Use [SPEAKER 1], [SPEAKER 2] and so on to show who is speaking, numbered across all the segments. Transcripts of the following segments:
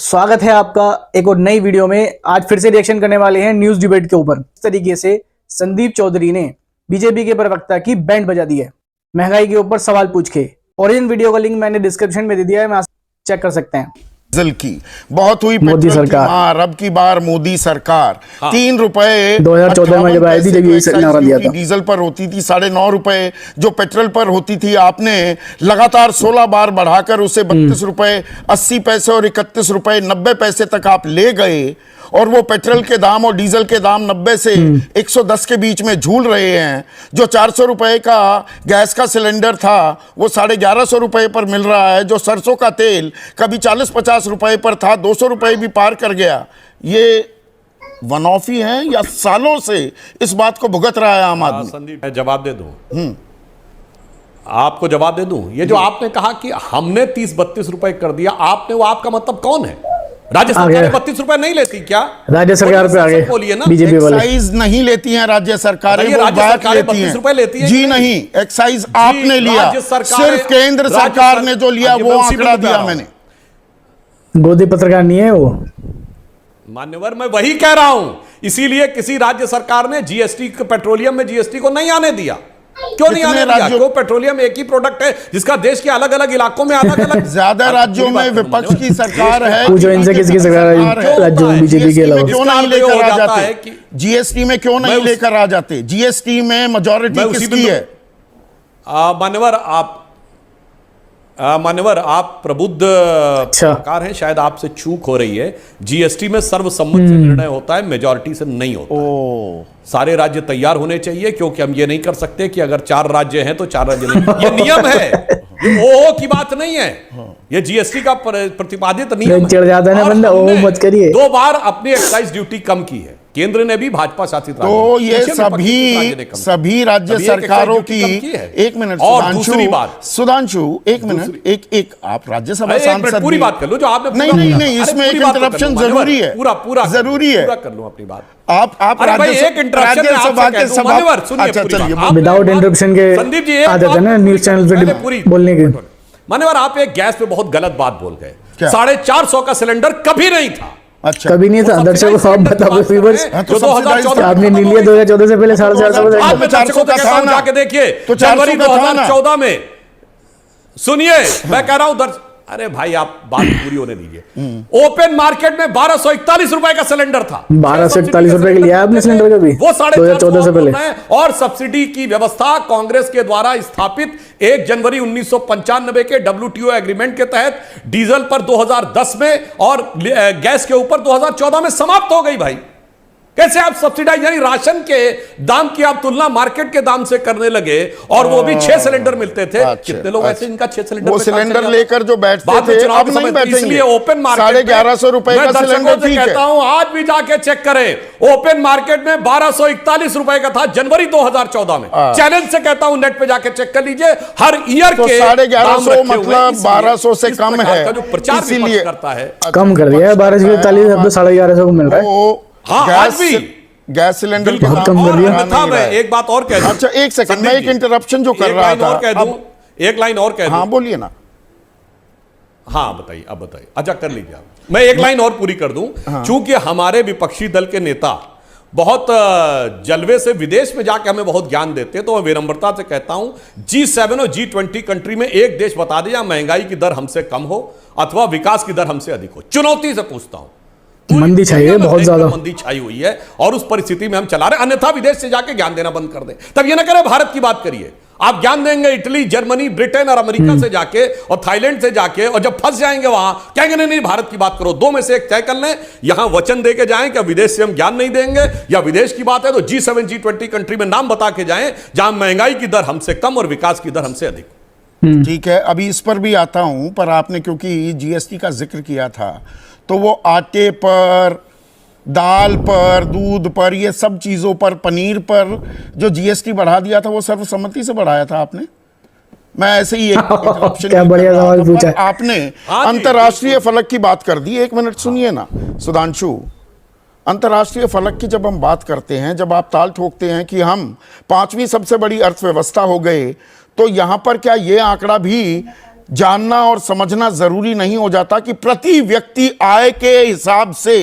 [SPEAKER 1] स्वागत है आपका एक और नई वीडियो में। आज फिर से रिएक्शन करने वाले हैं न्यूज डिबेट के ऊपर। इस तरीके से संदीप चौधरी ने बीजेपी के प्रवक्ता की बैंड बजा दी है महंगाई के ऊपर सवाल पूछ के। और इन वीडियो का लिंक मैंने डिस्क्रिप्शन में दे दिया है, मैं चेक कर सकते हैं।
[SPEAKER 2] डीजल की बहुत हुई,
[SPEAKER 1] मोदी सरकार
[SPEAKER 2] अब की बार मोदी सरकार। 3 रुपए
[SPEAKER 1] 2014 में जब आई थी, जब ये नारा दिया था।
[SPEAKER 2] डीजल पर होती थी 9.5 रुपए, जो पेट्रोल पर होती थी आपने लगातार 16 बार बढ़ाकर उसे 32 रुपए 80 पैसे और 31 रुपए 90 पैसे तक आप ले गए। और वो पेट्रोल के दाम और डीजल के दाम 90 से 110 के बीच में झूल रहे हैं। जो 400 रुपए का गैस का सिलेंडर था वो 1150 रुपए पर मिल रहा है। जो सरसों का तेल कभी 40-50 रुपए पर था, 200 रुपए भी पार कर गया। ये वन ऑफ ही है या सालों से इस बात को भुगत रहा है आम आदमी?
[SPEAKER 3] संदीप, मैं जवाब दे दूं, आपको जवाब दे दूं। ये जो आपने कहा कि हमने 30-32 रुपए कर दिया, आपने, वो आपका मतलब कौन है? राज्य सरकार 32 रुपए नहीं लेती क्या?
[SPEAKER 1] राज्य सरकार पे आगे
[SPEAKER 3] बोलिए ना।
[SPEAKER 1] बीजेपी वाले
[SPEAKER 2] एक्साइज नहीं लेती हैं राज्य सरकारें, वो
[SPEAKER 3] राज्य
[SPEAKER 2] बात
[SPEAKER 3] सरकारें
[SPEAKER 2] लेती
[SPEAKER 3] 32 रुपए लेती
[SPEAKER 2] हैं।
[SPEAKER 3] हैं
[SPEAKER 2] जी नहीं, एक्साइज आपने लिया, सिर्फ केंद्र सरकार ने जो लिया वो आंकड़ा दिया मैंने।
[SPEAKER 1] गोदी पत्रकार नहीं है वो,
[SPEAKER 3] मान्यवर, मैं वही कह रहा हूं। इसीलिए किसी राज्य सरकार ने जीएसटी, पेट्रोलियम में जीएसटी को नहीं आने दिया। क्यों नहीं आने दिया? क्यों? पेट्रोलियम एक ही प्रोडक्ट है जिसका देश के अलग अलग इलाकों में अलग अलग
[SPEAKER 2] ज्यादा राज्यों में विपक्ष की सरकार है।
[SPEAKER 1] पूछो इनसे किसकी सरकार है राज्यों में बीजेपी के अलावा?
[SPEAKER 2] क्यों नहीं लेकर आ जाते? जीएसटी में क्यों नहीं लेकर आ जाते? जीएसटी में मेजॉरिटी किसकी है?
[SPEAKER 3] मान्यवर, आप प्रबुद्ध सरकार हैं, शायद आपसे चूक हो रही है। जीएसटी में सर्वसम्मत से निर्णय होता है, मेजॉरिटी से नहीं होता। सारे राज्य तैयार होने चाहिए, क्योंकि हम ये नहीं कर सकते कि अगर 4 राज्य हैं तो 4 राज्य नहीं। ये नियम है, ये की बात नहीं है। ये जीएसटी का प्रतिपादित नियम
[SPEAKER 1] चढ़ जाता है ना बंदा, ओ मत करिए।
[SPEAKER 3] 2 बार अपनी एक्साइज ड्यूटी कम की है केंद्र ने भी, भाजपा शासित राज्य।
[SPEAKER 2] तो ये सभी राज्य सरकारों की। एक मिनट सुधांशु, एक मिनट, एक आप राज्यसभा सांसद,
[SPEAKER 3] पूरी बात कर लो जो आपने।
[SPEAKER 2] नहीं, इसमें एक इंटरप्शन जरूरी है,
[SPEAKER 3] पूरा
[SPEAKER 2] जरूरी है।
[SPEAKER 3] कर लो अपनी बात।
[SPEAKER 2] आप राज्यसभा के सभा
[SPEAKER 1] विदाउट इंटरप्शन के
[SPEAKER 3] संदीप जी
[SPEAKER 1] आ जाते हैं ना न्यूज चैनल पे बोलने के।
[SPEAKER 3] मान्यवर, आप एक गैस पे बहुत गलत बात बोल गए। 450 का सिलेंडर कभी नहीं था।
[SPEAKER 2] अच्छा,
[SPEAKER 1] कभी नहीं था। दर्शकों को आप बताओ,
[SPEAKER 3] जो 2014
[SPEAKER 1] आपने नहीं लिया 2014 से पहले 450
[SPEAKER 3] जाके देखिए तो जनवरी 2014 में। सुनिए, मैं कह रहा हूं अरे भाई, आप बात पूरी होने दीजिए। ओपन मार्केट में 1241 रुपए का सिलेंडर था।
[SPEAKER 1] 1241 रुपए के लिया आपने सिलेंडर कभी?
[SPEAKER 3] वो
[SPEAKER 1] 2014 से पहले।
[SPEAKER 3] और सब्सिडी की व्यवस्था कांग्रेस के द्वारा स्थापित 1 जनवरी 1995 के WTO एग्रीमेंट के तहत डीजल पर 2010 में और गैस के ऊपर 2014 में समाप्त हो गई। भाई, कैसे आप सब्सिडाइज, यानी राशन के दाम की आप तुलना मार्केट के दाम से करने लगे, और वो भी 6 सिलेंडर मिलते थे। कितने लोग ऐसे इनका 6 सिलेंडर,
[SPEAKER 2] वो सिलेंडर लेकर जो बैठते थे, अब नहीं बैठेंगे।
[SPEAKER 3] इसलिए ओपन मार्केट
[SPEAKER 2] 1150 रुपए का सिलेंडर ठीक है।
[SPEAKER 3] कहता हूं, आज भी जाके चेक करें, ओपन मार्केट में 1241 रुपए का था जनवरी 2014 में। चैलेंज से कहता हूं, नेट पे जाके चेक कर लीजिए, हर ईयर के
[SPEAKER 2] 1150 मतलब 1200 से कम है।
[SPEAKER 3] जो प्रचार इसीलिए करता है,
[SPEAKER 1] कम कर दिया है। 1241 अब तो 1150 को मिल रहा है।
[SPEAKER 2] गैस सिलेंडर
[SPEAKER 1] बहुत कम कर दिया
[SPEAKER 3] था। मैं एक बात और कह दूं।
[SPEAKER 2] अच्छा, एक सेकंड, मैं एक इंटरप्शन जो कर रहा था,
[SPEAKER 3] एक लाइन और कह दूं।
[SPEAKER 2] हाँ, बोलिए ना।
[SPEAKER 3] हाँ, बताइए, अब बताइए। अच्छा, कर लीजिए आप। मैं एक लाइन और पूरी कर दूं। चूंकि हमारे विपक्षी दल के नेता बहुत जलवे से विदेश में जाके हमें बहुत ज्ञान देते हैं, तो मैं विनम्रता से कहता हूं, G7 और G20 कंट्री में एक देश बता दे, महंगाई की दर हमसे कम हो अथवा विकास की दर हमसे अधिक हो। चुनौती से पूछता हूं।
[SPEAKER 1] मंदी छाई है, बहुत ज्यादा
[SPEAKER 3] मंदी छाई हुई है, और उस परिस्थिति में हम चला रहे। अन्यथा विदेश से जाके ज्ञान देना बंद कर दें। तब ये ना करें भारत की बात करिए। आप ज्ञान देंगे इटली, जर्मनी, ब्रिटेन और अमेरिका से जाके और थाईलैंड से जाके, और जब फंस जाएंगे वहां कहेंगे नहीं भारत की बात करो। 2 में से एक तय कर लें। यहां वचन दे के जाएं कि विदेश से हम ज्ञान नहीं देंगे, या विदेश की बात है तो G7 G20 कंट्री में नाम बता के जाएं जहां महंगाई की दर हमसे कम और विकास की दर हमसे अधिक।
[SPEAKER 2] ठीक है, अभी इस पर भी आता हूं, पर आपने क्योंकि जीएसटी का जिक्र किया था, तो वो आटे पर, दाल पर, दूध पर, ये सब चीजों पर, पनीर पर जो जीएसटी बढ़ा दिया था, वो सर्वसम्मति से बढ़ाया था आपने? मैं ऐसे ही
[SPEAKER 1] क्या बढ़िया सवाल पूछा
[SPEAKER 2] आपने। अंतर्राष्ट्रीय फलक की बात कर दी। 1 मिनट सुनिए ना सुधांशु। अंतर्राष्ट्रीय फलक की जब हम बात करते हैं, जब आप ताल ठोकते हैं कि हम 5वीं सबसे बड़ी अर्थव्यवस्था हो गए, तो यहां पर क्या यह आंकड़ा भी जानना और समझना जरूरी नहीं हो जाता कि प्रति व्यक्ति आय के हिसाब से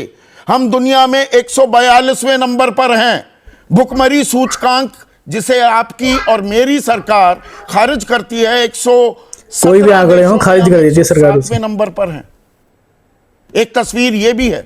[SPEAKER 2] हम दुनिया में 142वें नंबर पर हैं। भुखमरी सूचकांक जिसे आपकी और मेरी सरकार खारिज करती है 100
[SPEAKER 1] कोई भी आंकड़े हो खारिज कर देती है सरकार उसे।
[SPEAKER 2] 7वें नंबर पर हैं। एक तस्वीर ये भी है